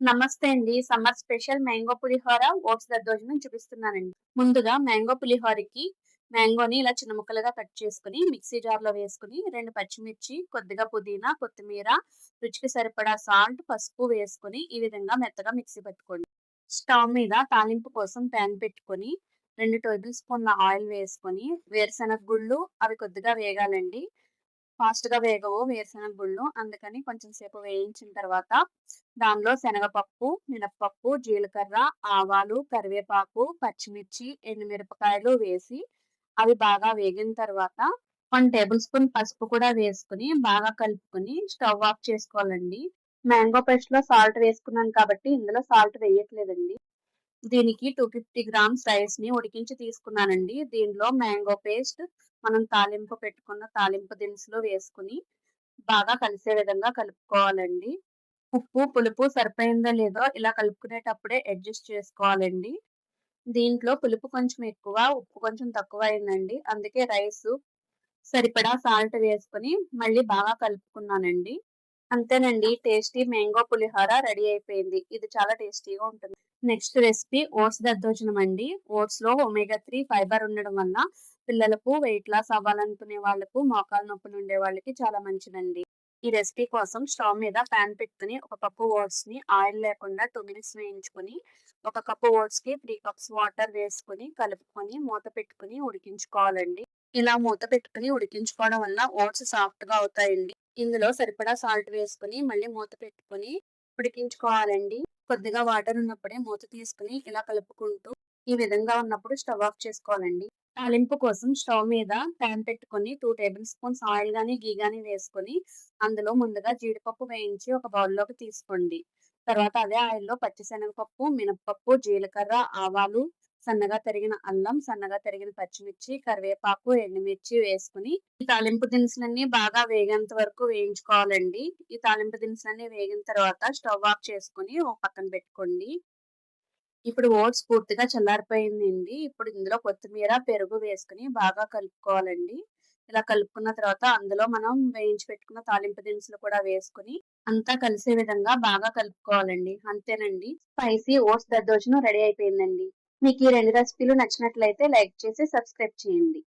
నమస్తే అండి. Summer special mango పులిహోర, oats దద్దోజనం చూపిస్తున్నానండి. ముందుగా మ్యాంగో పులిహోరకి మ్యాంగోని ఇలా చిన్న ముక్కలుగా కట్ చేసుకొని మిక్సీ జార్‌లో వేసుకొని 2 పచ్చిమిర్చి, కొద్దిగా పుదీనా, కొత్తిమీర, రుచికి సరిపడా సాల్ట్, పసుపు వేసుకొని ఈ విధంగా మెత్తగా మిక్సీ పట్టుకోండి. స్టవ్ మీద తాలింపు కోసం పాన్ పెట్టుకొని 2 టేబుల్ స్పూన్ల ఆయిల్ వేసుకొని వేరుశనగ గుళ్ళు అవి కొద్దిగా వేగాలండి. ఫాస్ట్‌గా వేగవు వేరుశనగ గుళ్ళు. అందుకని కొంచెం సేపు వేయించిన తర్వాత దానిలో శనగపప్పు, మినపప్పు, జీలకర్ర, ఆవాలు, కరివేపాకు, పచ్చిమిర్చి, ఎండుమిరపకాయలు వేసి అవి బాగా వేగిన తర్వాత 1 టేబుల్ స్పూన్ పసుపు కూడా వేసుకొని బాగా కలుపుకొని స్టవ్ ఆఫ్ చేసుకోవాలండి. మ్యాంగో పేస్ట్‌లో సాల్ట్ వేసుకున్నాను కాబట్టి ఇందులో సాల్ట్ వేయట్లేదండి. దీనికి 250 గ్రామ్స్ రైస్‌ని ఉడికించి తీసుకున్నానండి. దీనిలో మ్యాంగో పేస్ట్, మనం తాలింపు పెట్టుకున్న తాలింపు దినుసులు వేసుకొని బాగా కలిసే విధంగా కలుపుకోవాలండి. ఉప్పు, పులుపు సరిపోయిందో లేదో ఇలా కలుపుకునేటప్పుడే అడ్జస్ట్ చేసుకోవాలండి. దీంట్లో పులుపు కొంచెం ఎక్కువ, ఉప్పు కొంచెం తక్కువ అయిందండి. అందుకే రైసు సరిపడా సాల్ట్ వేసుకొని మళ్ళీ బాగా కలుపుకున్నానండి. అంతేనండి. టేస్టీ మ్యాంగో పులిహోర రెడీ అయిపోయింది. ఇది చాలా టేస్టీగా ఉంటుంది. నెక్స్ట్ రెసిపీ ఓట్స్ దద్దోజనం అండి. ఓట్స్‌లో ఒమేగా 3 ఫైబర్ ఉండడం వల్ల పిల్లలకు వెయిట్ లాస్ అవ్వాలనుకునే వాళ్ళకు, మోకాలు నొప్పులు ఉండే వాళ్ళకి చాలా మంచిదండి. ఈ రెసిపీ కోసం స్టవ్ మీద పాన్ పెట్టుకొని ఒక కప్పు ఓట్స్‌ని ఆయిల్ లేకుండా 2 మినిట్స్ వేయించుకొని, ఒక కప్పు ఓట్స్‌కి 3 కప్స్ వాటర్ వేసుకొని కలుపుకొని మూత పెట్టుకొని ఉడికించుకోవాలండి. ఇలా మూత పెట్టుకొని ఉడికించుకోవడం వల్ల ఓట్స్ సాఫ్ట్‌గా అవుతాయండి. ఇందులో సరిపడా సాల్ట్ వేసుకొని మళ్ళీ మూత పెట్టుకొని ఉడికించుకోవాలండి. కొద్దిగా వాటర్ ఉన్నప్పుడే మూత తీసుకొని ఇలా కలుపుకుంటూ ఈ విధంగా ఉన్నప్పుడు స్టవ్ ఆఫ్ చేసుకోవాలండి. తాలింపు కోసం స్టవ్ మీద పాన్ పెట్టుకొని 2 టేబుల్ స్పూన్స్ ఆయిల్ గాని, ఘీ గాని వేసుకొని అందులో ముందుగా జీడిపప్పు వేయించి ఒక బౌల్‌లోకి తీసుకోండి. తర్వాత అదే ఆయిల్‌లో పచ్చిశనగపప్పు, మినపప్పు, జీలకర్ర, ఆవాలు, సన్నగా తరిగిన అల్లం, సన్నగా తరిగిన పచ్చిమిర్చి, కరివేపాకు, ఎండుమిర్చి వేసుకొని ఈ తాలింపు దినుసులన్నీ బాగా వేగేంత వరకు వేయించుకోవాలండి. ఈ తాలింపు దినుసులన్నీ వేగిన తర్వాత స్టవ్ ఆఫ్ చేసుకొని ఒక పక్కన పెట్టుకోండి. ఇప్పుడు ఓట్స్ పూర్తిగా చల్లారిపోయిందండి. ఇప్పుడు ఇందులో కొత్తిమీర, పెరుగు వేసుకొని బాగా కలుపుకోవాలండి. ఇలా కలుపుకున్న తర్వాత అందులో మనం వేయించి పెట్టుకున్న తాలింపు దినుసులు కూడా వేసుకొని అంతా కలిసే విధంగా బాగా కలుపుకోవాలండి. అంతేనండి. స్పైసీ ఓట్స్ దద్దోజనం రెడీ అయిపోయిందండి. మీకు ఈ 2 రెసిపీలు నచ్చినట్లయితే లైక్ చేసి సబ్స్క్రైబ్ చేయండి.